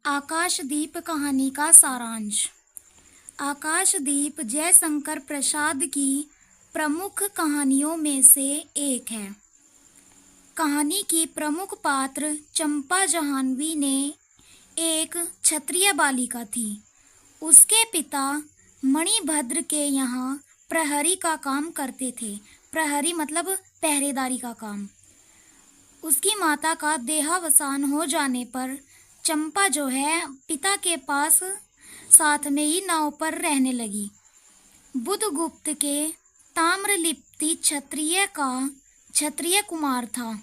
आकाशदीप कहानी का सारांश। आकाशदीप जयशंकर प्रसाद की प्रमुख कहानियों में से एक है। कहानी की प्रमुख पात्र चंपा जाह्नवी ने एक क्षत्रिय बालिका थी। उसके पिता मणिभद्र के यहाँ प्रहरी का काम करते थे। प्रहरी मतलब पहरेदारी का काम। उसकी माता का देहावसान हो जाने पर चंपा जो है पिता के पास साथ में ही नाव पर रहने लगी। बुधगुप्त के ताम्रलिप्ति क्षत्रिय कुमार था।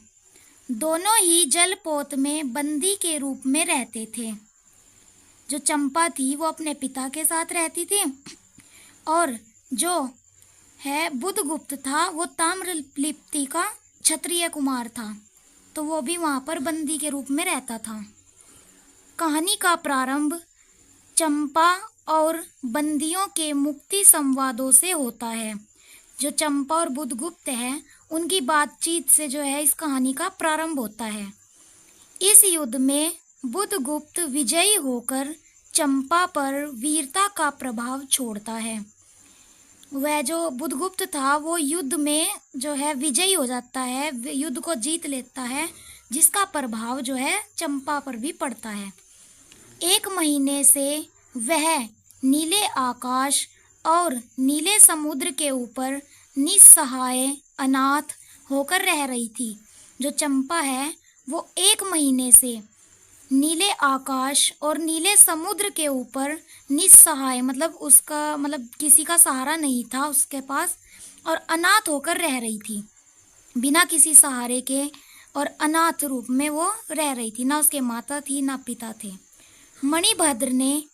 दोनों ही जलपोत में बंदी के रूप में रहते थे। जो चंपा थी वो अपने पिता के साथ रहती थी और जो है बुधगुप्त था वो ताम्रलिप्ति का क्षत्रिय कुमार था, तो वो भी वहाँ पर बंदी के रूप में रहता था। कहानी का प्रारंभ चंपा और बंदियों के मुक्ति संवादों से होता है। जो चंपा और बुधगुप्त है उनकी बातचीत से जो है इस कहानी का प्रारंभ होता है। इस युद्ध में बुधगुप्त विजयी होकर चंपा पर वीरता का प्रभाव छोड़ता है। वह जो बुधगुप्त था वो युद्ध में जो है विजयी हो जाता है, युद्ध को जीत लेता है, जिसका प्रभाव जो है चंपा पर भी पड़ता है। 1 महीने से वह नीले आकाश और नीले समुद्र के ऊपर निस्सहाय अनाथ होकर रह रही थी। जो चंपा है वो 1 महीने से नीले आकाश और नीले समुद्र के ऊपर निस्सहाय मतलब किसी का सहारा नहीं था उसके पास, और अनाथ होकर रह रही थी। बिना किसी सहारे के और अनाथ रूप में वो रह रही थी। ना उसके माता थी ना पिता थे। मणिभद्र ने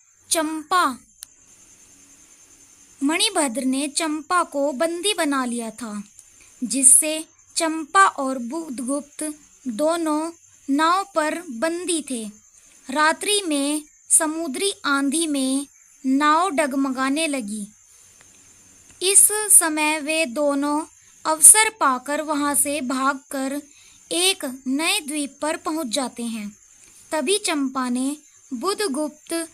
चंपा को बंदी बना लिया था, जिससे चंपा और बुधगुप्त दोनों नाव पर बंदी थे। रात्रि में समुद्री आंधी में नाव डगमगाने लगी। इस समय वे दोनों अवसर पाकर वहां से भागकर एक नए द्वीप पर पहुंच जाते हैं। तभी चंपा ने बुधगुप्त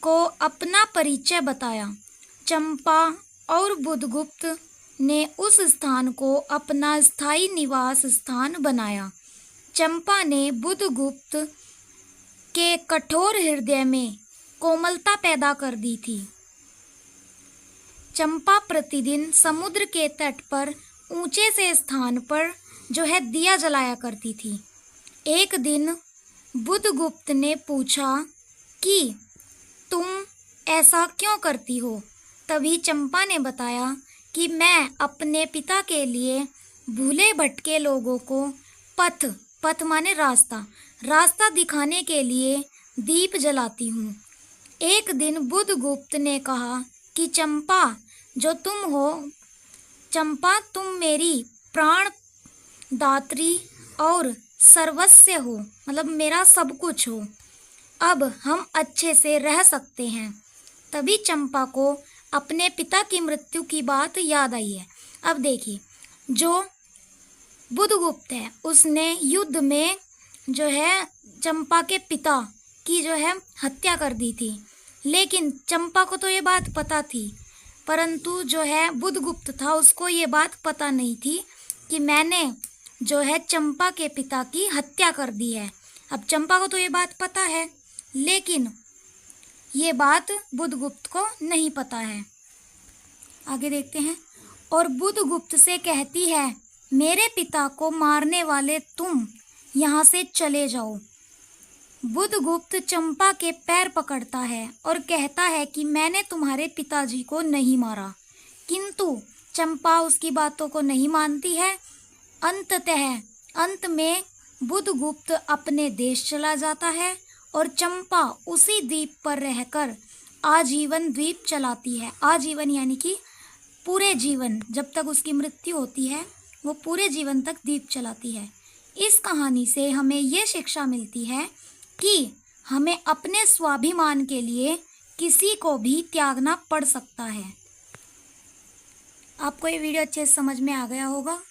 को अपना परिचय बताया। चंपा और बुधगुप्त ने उस स्थान को अपना स्थायी निवास स्थान बनाया। चंपा ने बुधगुप्त के कठोर हृदय में कोमलता पैदा कर दी थी। चंपा प्रतिदिन समुद्र के तट पर ऊंचे से स्थान पर जो है दिया जलाया करती थी। एक दिन बुधगुप्त ने पूछा कि तुम ऐसा क्यों करती हो? तभी चंपा ने बताया कि मैं अपने पिता के लिए भूले भटके लोगों को पथ माने रास्ता दिखाने के लिए दीप जलाती हूँ। एक दिन बुधगुप्त ने कहा कि चंपा जो तुम हो, चंपा तुम मेरी प्राण दात्री और सर्वस्व हो, मतलब मेरा सब कुछ हो। अब हम अच्छे से रह सकते हैं। तभी चंपा को अपने पिता की मृत्यु की बात याद आई है। अब देखिए, जो बुधगुप्त है उसने युद्ध में जो है चंपा के पिता की जो है हत्या कर दी थी, लेकिन चंपा को तो ये बात पता थी, परंतु जो है बुधगुप्त था उसको ये बात पता नहीं थी कि मैंने जो है चंपा के पिता की हत्या कर दी है। अब चंपा को तो ये बात पता है, लेकिन ये बात बुधगुप्त को नहीं पता है। आगे देखते हैं। और बुधगुप्त से कहती है, मेरे पिता को मारने वाले तुम यहाँ से चले जाओ। बुधगुप्त चंपा के पैर पकड़ता है और कहता है कि मैंने तुम्हारे पिताजी को नहीं मारा, किंतु चंपा उसकी बातों को नहीं मानती है। अंत में बुधगुप्त अपने देश चला जाता है और चंपा उसी द्वीप पर रहकर आजीवन द्वीप चलाती है। आजीवन यानी कि पूरे जीवन, जब तक उसकी मृत्यु होती है वो पूरे जीवन तक द्वीप चलाती है। इस कहानी से हमें ये शिक्षा मिलती है कि हमें अपने स्वाभिमान के लिए किसी को भी त्यागना पड़ सकता है। आपको ये वीडियो अच्छे से समझ में आ गया होगा।